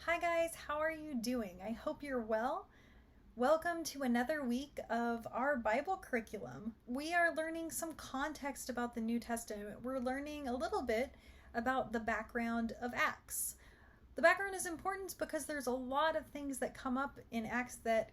Hi guys, how are you doing? I hope you're well. Welcome to another week of our Bible curriculum. We are learning some context about the New Testament. We're learning a little bit about the background of Acts. The background is important because there's a lot of things that come up in Acts that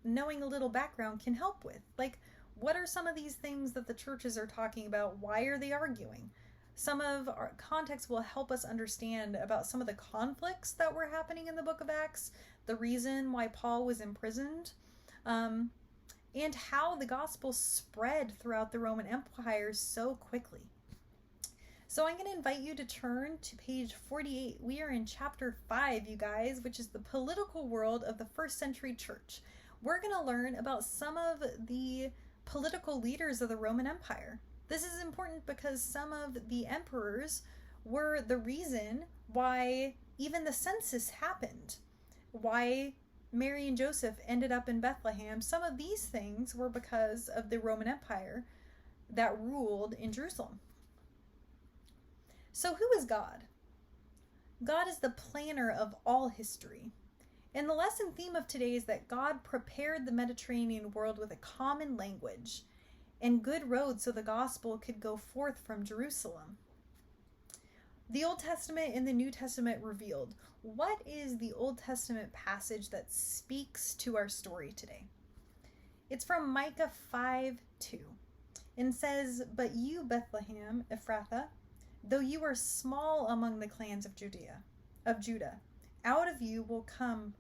knowing a little background can help with. Like, what are some of these things that the churches are talking about? Why are they arguing? Some of our context will help us understand about some of the conflicts that were happening in the book of Acts, the reason why Paul was imprisoned, and how the gospel spread throughout the Roman Empire so quickly. So I'm going to invite you to turn to page 48. We are in chapter 5, you guys, which is the political world of the first century church. We're going to learn about some of the political leaders of the Roman Empire. This is important because some of the emperors were the reason why even the census happened, why Mary and Joseph ended up in Bethlehem. Some of these things were because of the Roman Empire that ruled in Jerusalem. So who is God? God is the planner of all history. And the lesson theme of today is that God prepared the Mediterranean world with a common language and good roads so the gospel could go forth from Jerusalem. The Old Testament and the New Testament revealed. What is the Old Testament passage that speaks to our story today? It's from Micah 5:2 and says, "But you, Bethlehem, Ephrathah, though you are small among the clans of Judah, out of you will come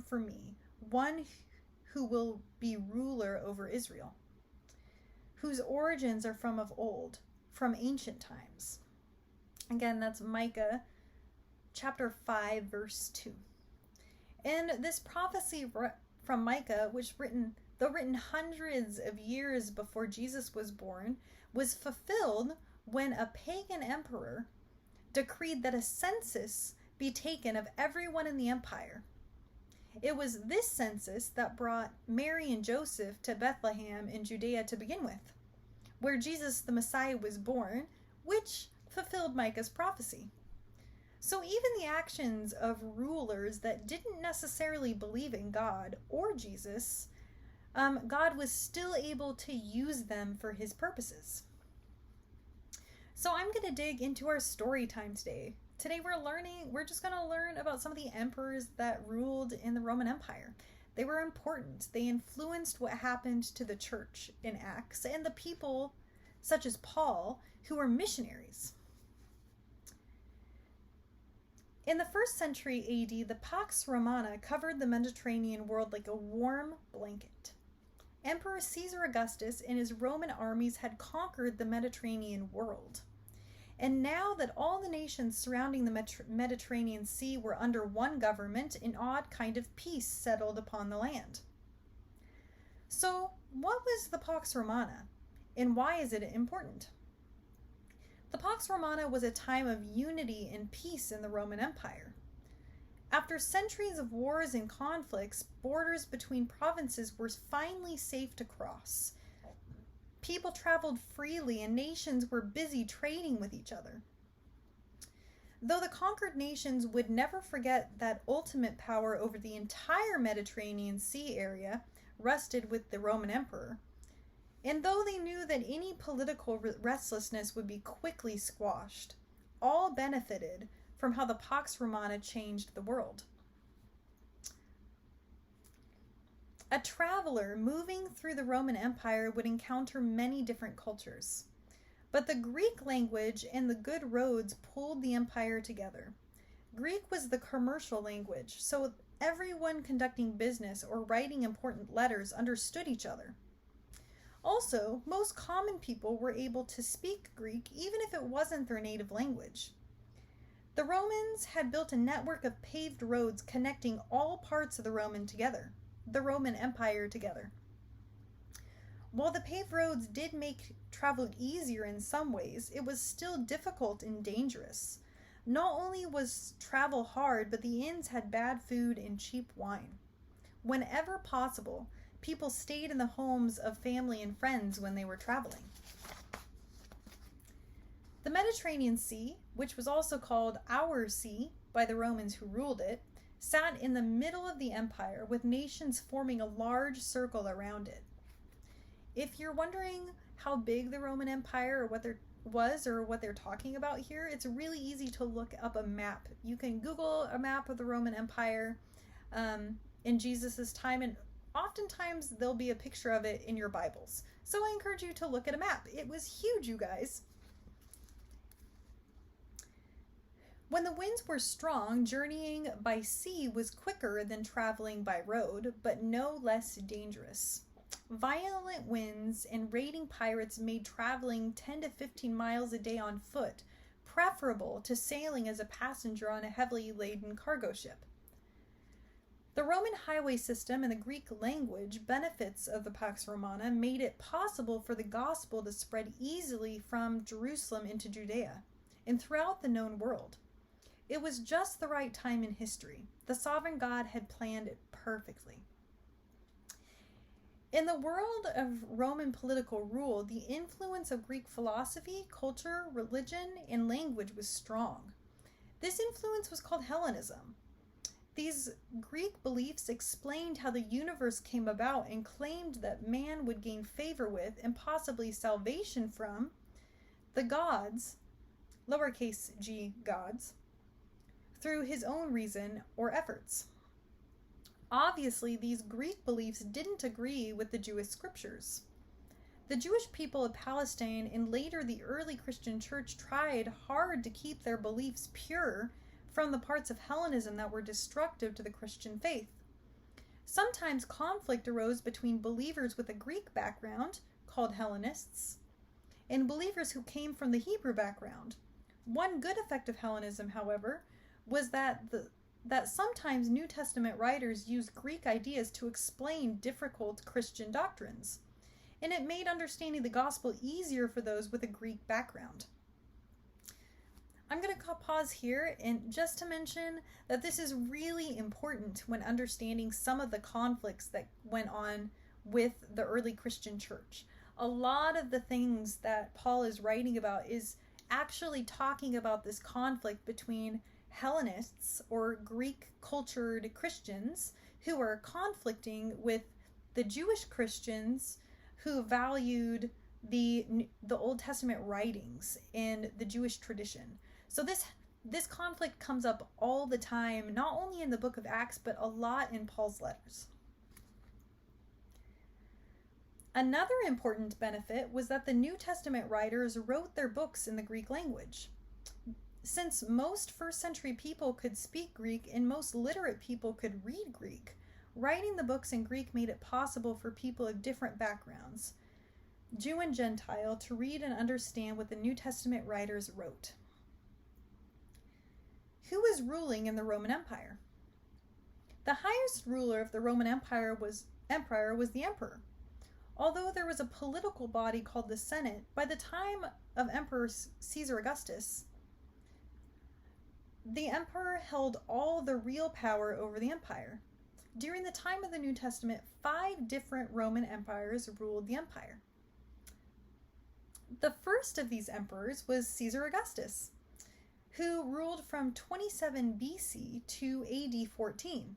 for me one who will be ruler over Israel, whose origins are from of old, from ancient times." Again, that's Micah chapter 5, verse 2. And this prophecy from Micah, though written hundreds of years before Jesus was born, was fulfilled when a pagan emperor decreed that a census be taken of everyone in the empire. It was this census that brought Mary and Joseph to Bethlehem in Judea to begin with, where Jesus the Messiah was born, which fulfilled Micah's prophecy. So even the actions of rulers that didn't necessarily believe in God or Jesus, God was still able to use them for his purposes. So I'm going to dig into our story time today. Today we're just going to learn about some of the emperors that ruled in the Roman Empire. They were important. They influenced what happened to the church in Acts and the people such as Paul, who were missionaries. In the 1st century AD, the Pax Romana covered the Mediterranean world like a warm blanket. Emperor Caesar Augustus and his Roman armies had conquered the Mediterranean world. And now that all the nations surrounding the Mediterranean Sea were under one government, an odd kind of peace settled upon the land. So, what was the Pax Romana, and why is it important? The Pax Romana was a time of unity and peace in the Roman Empire. After centuries of wars and conflicts, borders between provinces were finally safe to cross. People traveled freely and nations were busy trading with each other. Though the conquered nations would never forget that ultimate power over the entire Mediterranean Sea area rested with the Roman emperor, and though they knew that any political restlessness would be quickly squashed, all benefited from how the Pax Romana changed the world. A traveler moving through the Roman Empire would encounter many different cultures, but the Greek language and the good roads pulled the empire together. Greek was the commercial language, so everyone conducting business or writing important letters understood each other. Also, most common people were able to speak Greek even if it wasn't their native language. The Romans had built a network of paved roads connecting all parts of the Roman Empire together. While the paved roads did make travel easier in some ways, it was still difficult and dangerous. Not only was travel hard, but the inns had bad food and cheap wine. Whenever possible, people stayed in the homes of family and friends when they were traveling. The Mediterranean Sea, which was also called our sea, by the Romans who ruled it, sat in the middle of the empire with nations forming a large circle around it. If you're wondering how big the Roman Empire or what they're talking about here, it's really easy to look up a map. You can Google a map of the Roman Empire in Jesus's time, and oftentimes there'll be a picture of it in your Bibles. So I encourage you to look at a map. It was huge, you guys. When the winds were strong, journeying by sea was quicker than traveling by road, but no less dangerous. Violent winds and raiding pirates made traveling 10 to 15 miles a day on foot preferable to sailing as a passenger on a heavily laden cargo ship. The Roman highway system and the Greek language benefits of the Pax Romana made it possible for the gospel to spread easily from Jerusalem into Judea and throughout the known world. It was just the right time in history. The sovereign God had planned it perfectly. In the world of Roman political rule, the influence of Greek philosophy, culture, religion, and language was strong. This influence was called Hellenism. These Greek beliefs explained how the universe came about and claimed that man would gain favor with and possibly salvation from the gods, lowercase g gods, through his own reason or efforts. Obviously, these Greek beliefs didn't agree with the Jewish scriptures. The Jewish people of Palestine and later the early Christian church tried hard to keep their beliefs pure from the parts of Hellenism that were destructive to the Christian faith. Sometimes conflict arose between believers with a Greek background, called Hellenists, and believers who came from the Hebrew background. One good effect of Hellenism, however, was that sometimes New Testament writers used Greek ideas to explain difficult Christian doctrines, and it made understanding the gospel easier for those with a Greek background. I'm going to pause here and just to mention that this is really important when understanding some of the conflicts that went on with the early Christian church. A lot of the things that Paul is writing about is actually talking about this conflict between Hellenists or Greek cultured Christians who are conflicting with the Jewish Christians who valued the Old Testament writings and the Jewish tradition. So this conflict comes up all the time, not only in the book of Acts, but a lot in Paul's letters. Another important benefit was that the New Testament writers wrote their books in the Greek language. Since most first century people could speak Greek and most literate people could read Greek, writing the books in Greek made it possible for people of different backgrounds, Jew and Gentile, to read and understand what the New Testament writers wrote. Who was ruling in the Roman Empire? The highest ruler of the Roman Empire was the emperor. Although there was a political body called the Senate, by the time of Emperor Caesar Augustus, the emperor held all the real power over the empire. During the time of the New Testament, 5 different Roman empires ruled the empire. The first of these emperors was Caesar Augustus, who ruled from 27 BC to AD 14.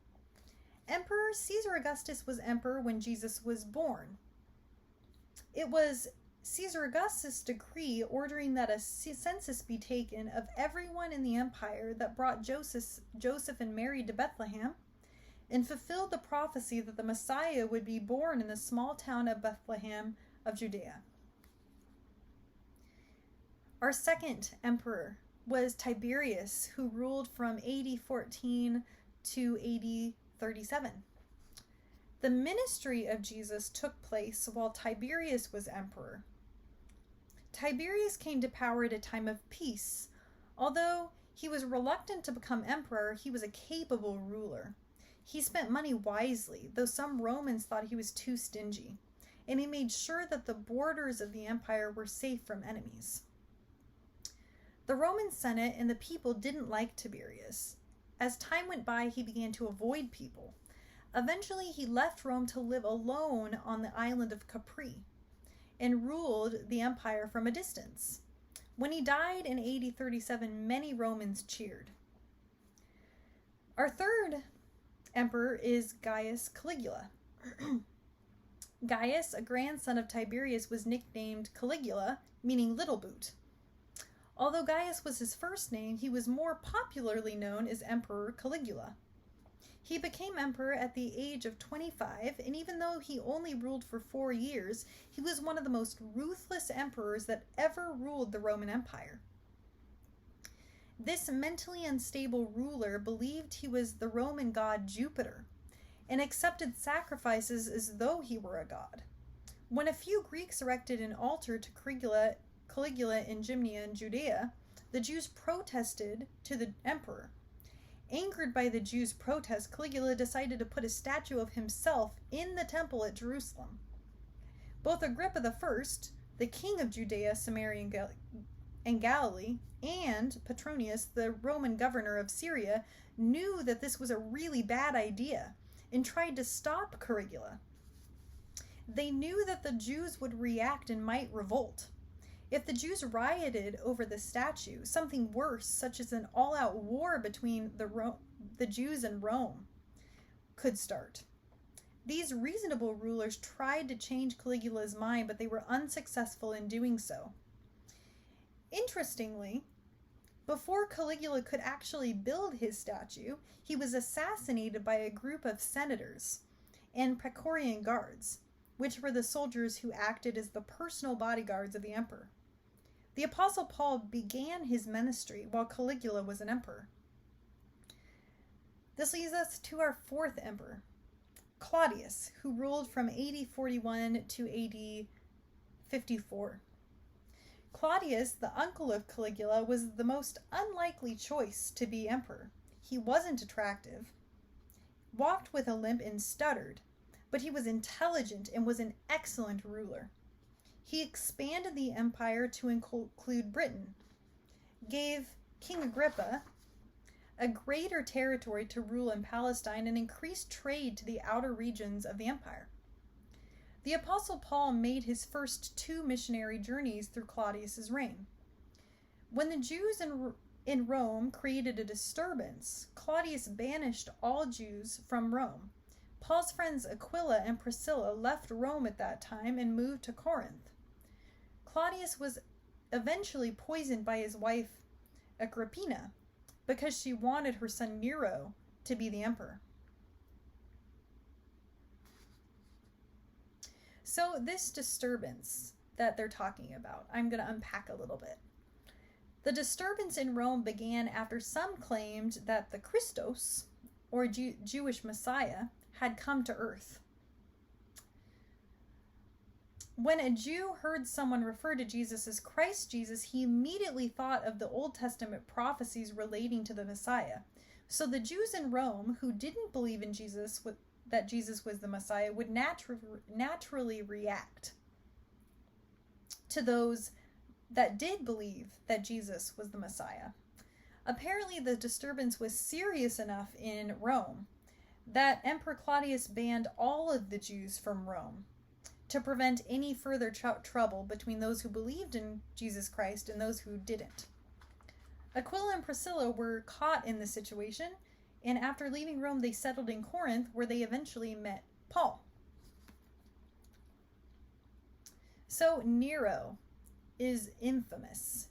Emperor Caesar Augustus was emperor when Jesus was born. It was Caesar Augustus' decree ordering that a census be taken of everyone in the empire that brought Joseph and Mary to Bethlehem and fulfilled the prophecy that the Messiah would be born in the small town of Bethlehem of Judea. Our second emperor was Tiberius, who ruled from AD 14 to AD 37. The ministry of Jesus took place while Tiberius was emperor. Tiberius came to power at a time of peace. Although he was reluctant to become emperor, he was a capable ruler. He spent money wisely, though some Romans thought he was too stingy, and he made sure that the borders of the empire were safe from enemies. The Roman Senate and the people didn't like Tiberius. As time went by, he began to avoid people. Eventually, he left Rome to live alone on the island of Capri and ruled the empire from a distance. When he died in AD 37, many Romans cheered. Our third emperor is Gaius Caligula. Gaius, a grandson of Tiberius, was nicknamed Caligula, meaning little boot. Although Gaius was his first name, he was more popularly known as Emperor Caligula. He became emperor at the age of 25, and even though he only ruled for 4 years, he was one of the most ruthless emperors that ever ruled the Roman Empire. This mentally unstable ruler believed he was the Roman god Jupiter and accepted sacrifices as though he were a god. When a few Greeks erected an altar to Caligula in Gymnia in Judea, the Jews protested to the emperor. Angered by the Jews' protest, Caligula decided to put a statue of himself in the temple at Jerusalem. Both Agrippa I, the king of Judea, Samaria, and Galilee, and Petronius, the Roman governor of Syria, knew that this was a really bad idea and tried to stop Caligula. They knew that the Jews would react and might revolt. If the Jews rioted over the statue, something worse, such as an all-out war between the Jews and Rome, could start. These reasonable rulers tried to change Caligula's mind, but they were unsuccessful in doing so. Interestingly, before Caligula could actually build his statue, he was assassinated by a group of senators and Praetorian guards, which were the soldiers who acted as the personal bodyguards of the emperor. The Apostle Paul began his ministry while Caligula was an emperor. This leads us to our fourth emperor, Claudius, who ruled from AD 41 to AD 54. Claudius, the uncle of Caligula, was the most unlikely choice to be emperor. He wasn't attractive, walked with a limp and stuttered, but he was intelligent and was an excellent ruler. He expanded the empire to include Britain, gave King Agrippa a greater territory to rule in Palestine, and increased trade to the outer regions of the empire. The Apostle Paul made his first 2 missionary journeys through Claudius's reign. When the Jews in Rome created a disturbance, Claudius banished all Jews from Rome. Paul's friends Aquila and Priscilla left Rome at that time and moved to Corinth. Claudius was eventually poisoned by his wife Agrippina because she wanted her son Nero to be the emperor. So this disturbance that they're talking about, I'm going to unpack a little bit. The disturbance in Rome began after some claimed that the Christos, or Jewish Messiah, had come to earth. When a Jew heard someone refer to Jesus as Christ Jesus, he immediately thought of the Old Testament prophecies relating to the Messiah. So the Jews in Rome who didn't believe in Jesus, that Jesus was the Messiah, would naturally react to those that did believe that Jesus was the Messiah. Apparently, the disturbance was serious enough in Rome that Emperor Claudius banned all of the Jews from Rome to prevent any further trouble between those who believed in Jesus Christ and those who didn't. Aquila and Priscilla were caught in this situation, and after leaving Rome, they settled in Corinth, where they eventually met Paul. So Nero is infamous.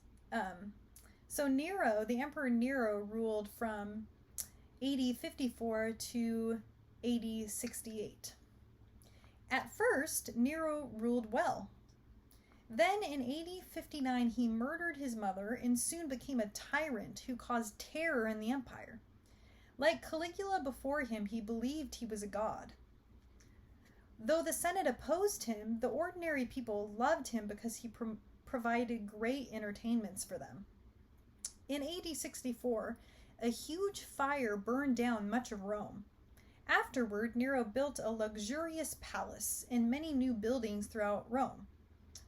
So Nero, the Emperor Nero, ruled from AD 54 to AD 68. At first, Nero ruled well. Then in AD 59, he murdered his mother and soon became a tyrant who caused terror in the empire. Like Caligula before him, he believed he was a god. Though the Senate opposed him, the ordinary people loved him because he provided great entertainments for them. In AD 64, a huge fire burned down much of Rome. Afterward, Nero built a luxurious palace and many new buildings throughout Rome.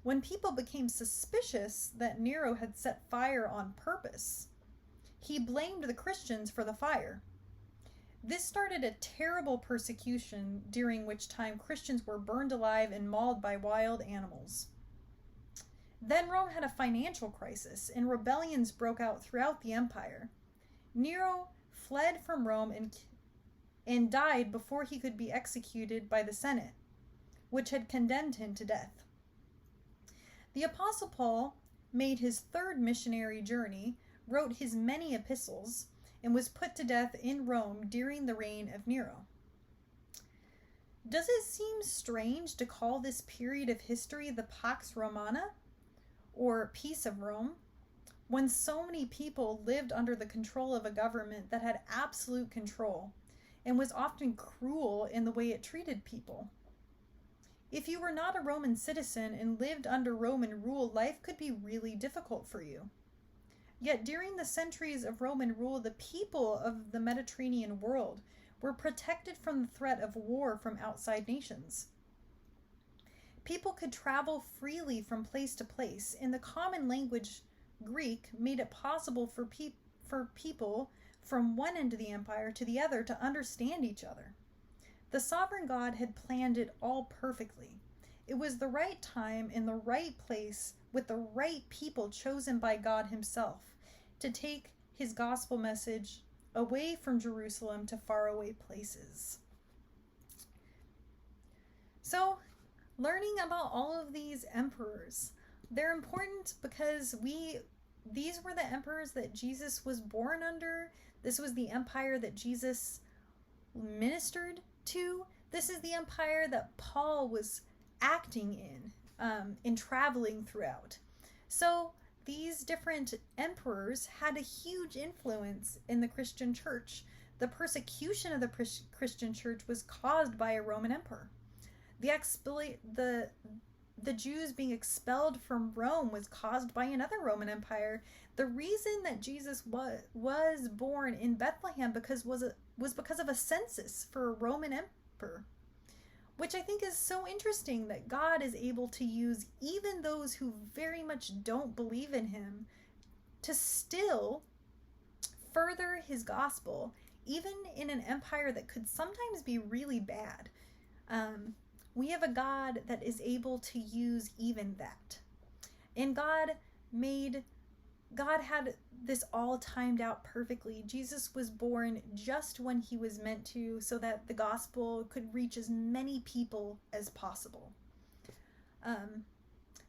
When people became suspicious that Nero had set fire on purpose, he blamed the Christians for the fire. This started a terrible persecution, during which time Christians were burned alive and mauled by wild animals. Then Rome had a financial crisis, and rebellions broke out throughout the empire. Nero fled from Rome and died before he could be executed by the Senate, which had condemned him to death. The Apostle Paul made his third missionary journey, wrote his many epistles, and was put to death in Rome during the reign of Nero. Does it seem strange to call this period of history the Pax Romana, or Peace of Rome, when so many people lived under the control of a government that had absolute control and was often cruel in the way it treated people? If you were not a Roman citizen and lived under Roman rule, life could be really difficult for you. Yet during the centuries of Roman rule, the people of the Mediterranean world were protected from the threat of war from outside nations. People could travel freely from place to place, and the common language Greek made it possible for people from one end of the empire to the other to understand each other. The sovereign God had planned it all perfectly. It was the right time in the right place with the right people chosen by God himself to take his gospel message away from Jerusalem to faraway places. So, learning about all of these emperors, they're important because these were the emperors that Jesus was born under. This was the empire that Jesus ministered to. This is the empire that Paul was acting in traveling throughout. So these different emperors had a huge influence in the Christian church. The persecution of the Christian church was caused by a Roman emperor. The Jews being expelled from Rome was caused by another Roman empire. The reason that Jesus was born in Bethlehem was because of a census for a Roman emperor, which I think is so interesting, that God is able to use even those who very much don't believe in him to still further his gospel, even in an empire that could sometimes be really bad. We have a God that is able to use even that. And God had this all timed out perfectly. Jesus was born just when he was meant to, so that the gospel could reach as many people as possible.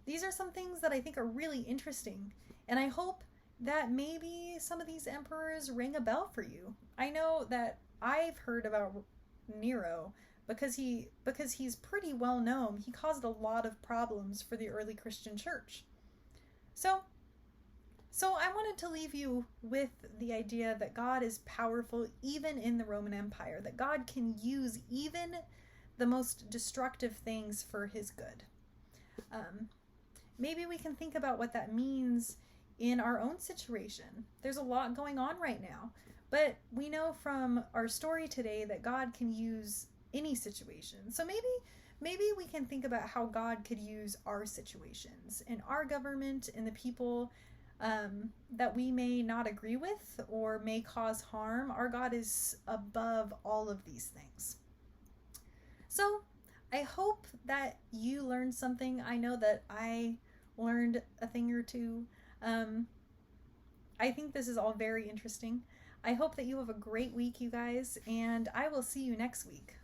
These are some things that I think are really interesting, and I hope that maybe some of these emperors ring a bell for you. I know that I've heard about Nero because he's pretty well known. He caused a lot of problems for the early Christian church. So I wanted to leave you with the idea that God is powerful even in the Roman Empire, that God can use even the most destructive things for his good. Maybe we can think about what that means in our own situation. There's a lot going on right now, but we know from our story today that God can use any situation. So maybe we can think about how God could use our situations and our government and the people that we may not agree with or may cause harm. Our God is above all of these things. So I hope that you learned something. I know that I learned a thing or two. I think this is all very interesting. I hope that you have a great week, you guys, and I will see you next week.